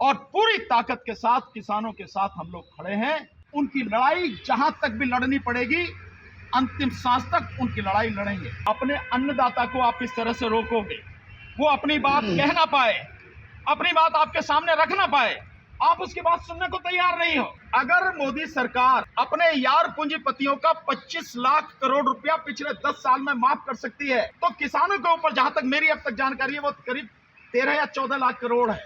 और पूरी ताकत के साथ किसानों के साथ हम लोग खड़े हैं। उनकी लड़ाई जहां तक भी लड़नी पड़ेगी, अंतिम सांस तक उनकी लड़ाई लड़ेंगे। अपने अन्नदाता को आप इस तरह से रोकोगे, वो अपनी बात कह ना पाए, अपनी बात आपके सामने रख ना पाए, आप उसकी बात सुनने को तैयार नहीं हो। अगर मोदी सरकार अपने यार पूंजीपतियों का 25 लाख करोड़ रुपया पिछले 10 साल में माफ कर सकती है, तो किसानों के ऊपर जहां तक मेरी अब तक जानकारी है वो करीब 13 या 14 लाख करोड़ है,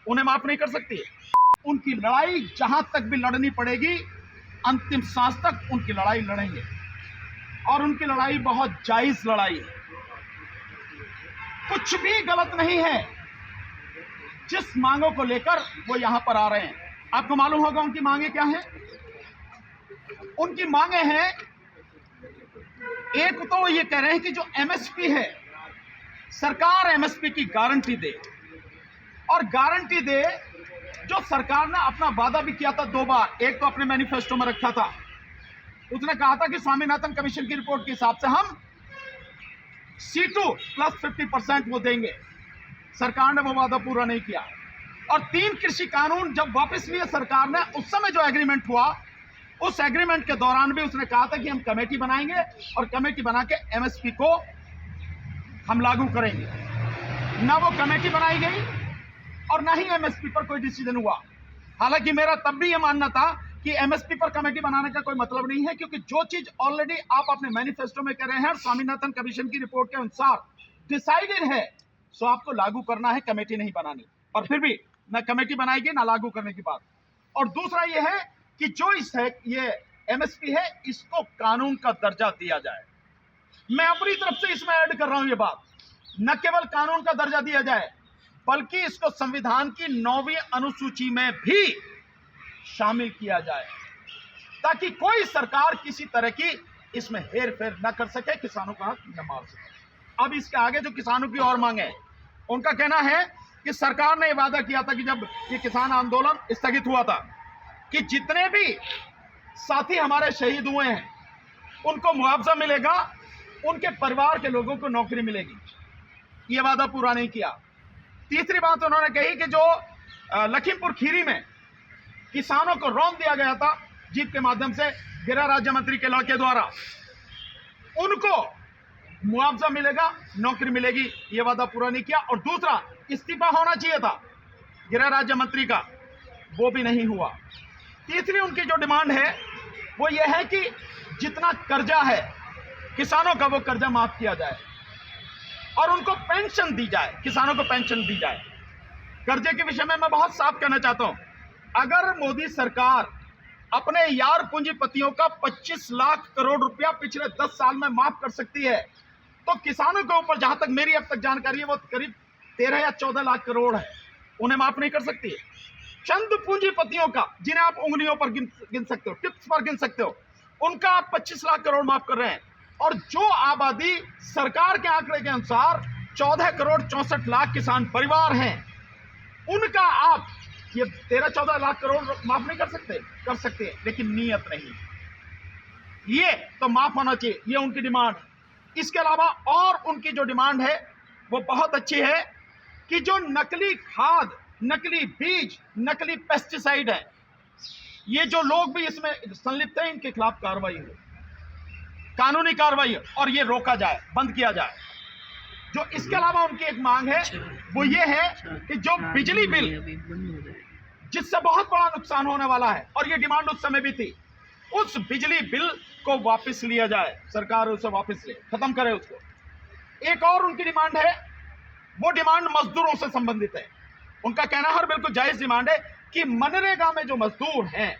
उन्हें माफ नहीं कर सकती है। उनकी लड़ाई जहां तक भी लड़नी पड़ेगी, अंतिम सांस तक उनकी लड़ाई लड़ेंगे। और उनकी लड़ाई बहुत जायज लड़ाई है, कुछ भी गलत नहीं है। जिस मांगों को लेकर वो यहां पर आ रहे हैं, आपको मालूम होगा उनकी मांगे क्या हैं। उनकी मांगे हैं, एक तो वो ये कह रहे हैं कि जो एमएसपी है, सरकार एमएसपी की गारंटी दे, और गारंटी दे जो सरकार ने अपना वादा भी किया था 2 बार। एक तो अपने मैनिफेस्टो में रखा था, उसने कहा था कि स्वामीनाथन कमीशन की रिपोर्ट के हिसाब से हम C2 प्लस 50% वो देंगे। सरकार ने वो वादा पूरा नहीं किया। और 3 कृषि कानून जब वापस लिए सरकार ने, उस समय जो एग्रीमेंट हुआ, उस एग्रीमेंट के दौरान भी उसने कहा था कि हम कमेटी बनाएंगे और कमेटी बना के एमएसपी को हम लागू करेंगे। ना वो कमेटी बनाई गई और ना ही एमएसपी पर कोई डिसीजन हुआ। हालांकि मेरा तब भी यह मानना था कि एमएसपी पर कमेटी बनाने का कोई मतलब नहीं है, क्योंकि जो चीज ऑलरेडी आप अपने मैनिफेस्टो में कह रहे हैं, स्वामीनाथन कमीशन की रिपोर्ट के अनुसार डिसाइडेड है, सो आपको लागू करना है, कमेटी नहीं बनानी। और फिर भी ना कमेटी बनाएगी ना लागू करने की बात। और दूसरा यह है कि जो ये एमएसपी है, इसको कानून का दर्जा दिया जाए। मैं अपनी तरफ से इसमें ऐड कर रहा हूं ये बात, न केवल कानून का दर्जा दिया जाए, बल्कि इसको संविधान की 9वीं अनुसूची में भी शामिल किया जाए, ताकि कोई सरकार किसी तरह की इसमें हेर फेर न कर सके, किसानों का हक न मार सके। अब इसके आगे जो किसानों की और मांगे, उनका कहना है कि सरकार ने वादा किया था कि जब ये किसान आंदोलन स्थगित हुआ था, कि जितने भी साथी हमारे शहीद हुए हैं उनको मुआवजा मिलेगा, उनके परिवार के लोगों को नौकरी मिलेगी। ये वादा पूरा नहीं किया। तीसरी बात उन्होंने कही कि जो लखीमपुर खीरी में किसानों को रौंद दिया गया था जीप के माध्यम से गृह राज्य मंत्री के लड़के द्वारा, उनको मुआवजा मिलेगा, नौकरी मिलेगी, यह वादा पूरा नहीं किया। और दूसरा, इस्तीफा होना चाहिए था गृह राज्य मंत्री का, वो भी नहीं हुआ। तीसरी उनकी जो डिमांड है वो ये है कि जितना कर्जा है किसानों का, वो कर्जा माफ किया जाए और उनको पेंशन दी जाए, किसानों को पेंशन दी जाए। कर्जे के विषय में मैं बहुत साफ कहना चाहता हूं, अगर मोदी सरकार अपने यार पूंजीपतियों का 25 लाख करोड़ रुपया पिछले 10 साल में माफ कर सकती है, तो किसानों के ऊपर जहां तक मेरी अब तक जानकारी है वो करीब 13 या 14 लाख करोड़ है, उन्हें माफ नहीं कर सकती है। चंद पूंजीपतियों का, जिन्हें आप उंगलियों पर गिन सकते हो, टिप्स पर गिन सकते हो, उनका आप 25 लाख करोड़ माफ कर रहे हैं। और जो आबादी सरकार के आंकड़े के अनुसार 14 करोड़ 64 लाख किसान परिवार हैं, उनका आप ये 13-14 लाख करोड़ माफ नहीं कर सकते? कर सकते हैं, लेकिन नीयत नहीं। ये तो माफ होना चाहिए, ये उनकी डिमांड। इसके अलावा और उनकी जो डिमांड है वो बहुत अच्छी है कि जो नकली खाद, नकली बीज, नकली पेस्टिसाइड है, ये जो लोग भी इसमें संलिप्त हैं, इनके खिलाफ कार्रवाई हो, कानूनी कार्रवाई, और ये रोका जाए, बंद किया जाए। जो इसके अलावा उनकी एक मांग है वो ये है कि जो बिजली बिल, जिससे बहुत बड़ा नुकसान होने वाला है, और ये डिमांड उस समय भी थी, उस बिजली बिल को वापस लिया जाए, सरकार उसे वापस ले, खत्म करे उसको। एक और उनकी डिमांड है, वो डिमांड मजदूरों से संबंधित है। उनका कहना है, और बिल्कुल जायज डिमांड है, कि मनरेगा में जो मजदूर हैं,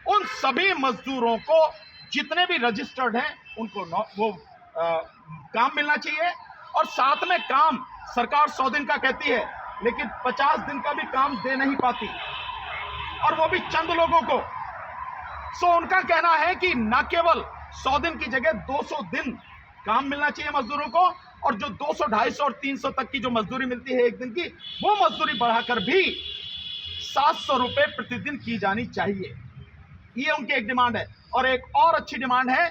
उन सभी मजदूरों को, जितने भी रजिस्टर्ड हैं, उनको काम मिलना चाहिए। और साथ में काम, सरकार 100 दिन का कहती है, लेकिन 50 दिन का भी काम दे नहीं पाती, और वो भी चंद लोगों को। सो उनका कहना है कि न केवल 100 दिन की जगह 200 दिन काम मिलना चाहिए मजदूरों को, और जो 200, 250 और 300 तक की जो मजदूरी मिलती है एक दिन की, वो मजदूरी बढ़ाकर भी 700 रुपए प्रतिदिन की जानी चाहिए। ये उनकी एक डिमांड है। और एक और अच्छी डिमांड है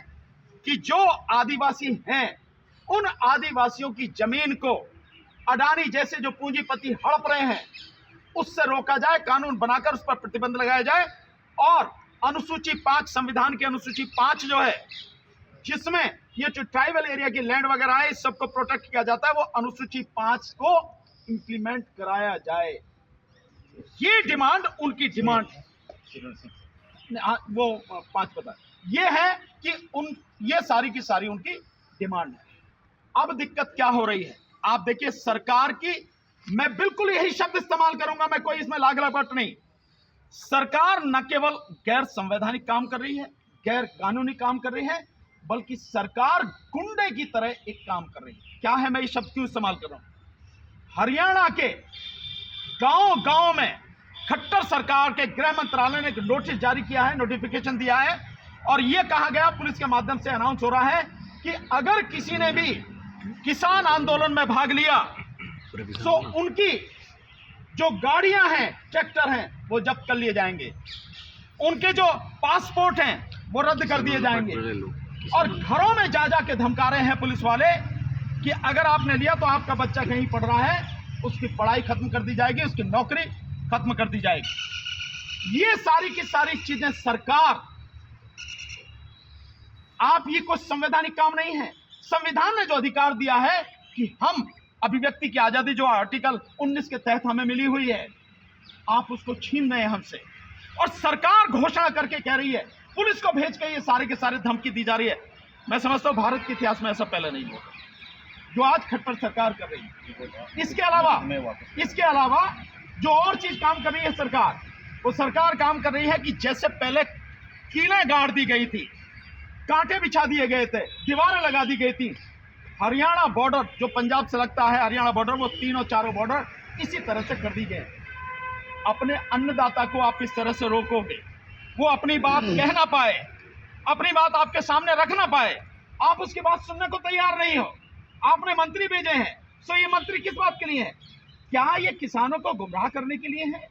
कि जो आदिवासी हैं, उन आदिवासियों की जमीन को अडानी जैसे जो पूंजीपति हड़प रहे हैं, उससे रोका जाए, कानून बनाकर उस पर प्रतिबंध लगाया जाए। और अनुसूची 5 संविधान की अनुसूची 5 जो है, जिसमें ये जो ट्राइबल एरिया की लैंड वगैरह है, इस सबको प्रोटेक्ट किया जाता है, वो अनुसूची 5 को इंप्लीमेंट कराया जाए। ये डिमांड उनकी डिमांड, वो 5 पता ये है कि ये सारी की सारी उनकी डिमांड है। अब दिक्कत क्या हो रही है, आप देखिए सरकार की, मैं बिल्कुल यही शब्द इस्तेमाल करूंगा, मैं कोई इसमें लाग लपट नहीं। सरकार न केवल गैर संवैधानिक काम कर रही है, गैर कानूनी काम कर रही है, बल्कि सरकार गुंडे की तरह एक काम कर रही है। क्या है, मैं ये शब्द क्यों इस्तेमाल कर रहा हूं? हरियाणा के गांव-गांव में खट्टर सरकार के गृह मंत्रालय ने एक नोटिस जारी किया है, नोटिफिकेशन दिया है, और यह कहा गया, पुलिस के माध्यम से अनाउंस हो रहा है कि अगर किसी ने भी किसान आंदोलन में भाग लिया तो उनकी जो गाड़ियां हैं, ट्रैक्टर हैं, वो जब्त कर लिए जाएंगे, उनके जो पासपोर्ट हैं वो रद्द कर दिए जाएंगे, और घरों में जा के धमका रहे हैं पुलिस वाले कि अगर आपने लिया तो आपका बच्चा कहीं पढ़ रहा है, उसकी पढ़ाई खत्म कर दी जाएगी, उसकी नौकरी खत्म कर दी जाएगी। ये सारी की सारी चीजें सरकार, आप ये कुछ संवैधानिक काम नहीं है। संविधान ने जो अधिकार दिया है कि हम अभिव्यक्ति की आजादी, जो आर्टिकल 19 के तहत हमें मिली हुई है, आप उसको छीन रहे हैं हमसे। और सरकार घोषणा करके कह रही है, पुलिस को भेज के ये सारे के सारे धमकी दी जा रही है। मैं समझता हूं भारत के इतिहास में ऐसा पहले नहीं हुआ जो आज खट्टर सरकार कर रही है। इसके अलावा जो और चीज काम कर रही है सरकार, वो सरकार काम कर रही है कि जैसे पहले कीलें गाड़ दी गई थी, कांटे बिछा दिए गए थे, दीवारें लगा दी गई थी, हरियाणा बॉर्डर जो पंजाब से लगता है, हरियाणा बॉर्डर, वो तीनों चारों बॉर्डर इसी तरह से कर दी गए। अपने अन्नदाता को आप इस तरह से रोकोगे, वो अपनी बात कह ना पाए, अपनी बात आपके सामने रख ना पाए, आप उसकी बात सुनने को तैयार नहीं हो। आपने मंत्री भेजे हैं, सो ये मंत्री किस बात के लिए है? क्या ये किसानों को गुमराह करने के लिए है?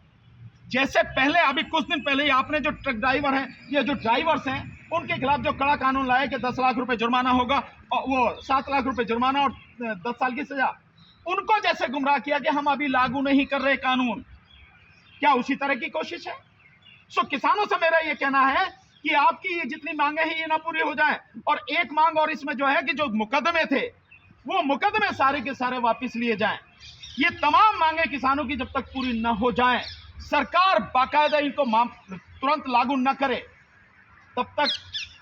जैसे पहले, अभी कुछ दिन पहले ही आपने जो ट्रक ड्राइवर हैं, ये जो ड्राइवर्स हैं, उनके खिलाफ जो कड़ा कानून लाया कि 10 लाख रुपए जुर्माना होगा, और वो 7 लाख रुपए जुर्माना और 10 साल की सजा, उनको जैसे गुमराह किया कि हम अभी लागू नहीं कर रहे कानून, क्या उसी तरह की कोशिश है? सो किसानों से मेरा ये कहना है कि आपकी ये जितनी मांगे हैं ये ना पूरी हो जाए। और एक मांग और इसमें जो है कि जो मुकदमे थे, वो मुकदमे सारे के सारे वापस लिए जाएं। ये तमाम मांगे किसानों की जब तक पूरी न हो जाएं, सरकार बाकायदा इनको तुरंत लागू न करे, तब तक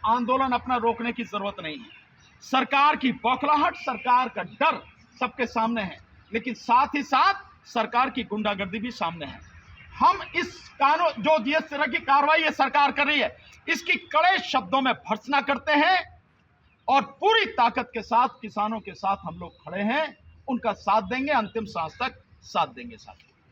आंदोलन अपना रोकने की जरूरत नहीं है। सरकार की बौखलाहट, सरकार का डर सबके सामने है, लेकिन साथ ही साथ सरकार की गुंडागर्दी भी सामने है। हम इस कानून, जो जिस तरह की कार्रवाई ये सरकार कर रही है, इसकी कड़े शब्दों में भर्त्सना करते हैं और पूरी ताकत के साथ किसानों के साथ हम लोग खड़े हैं, उनका साथ देंगे, अंतिम सांस तक साथ देंगे। साथ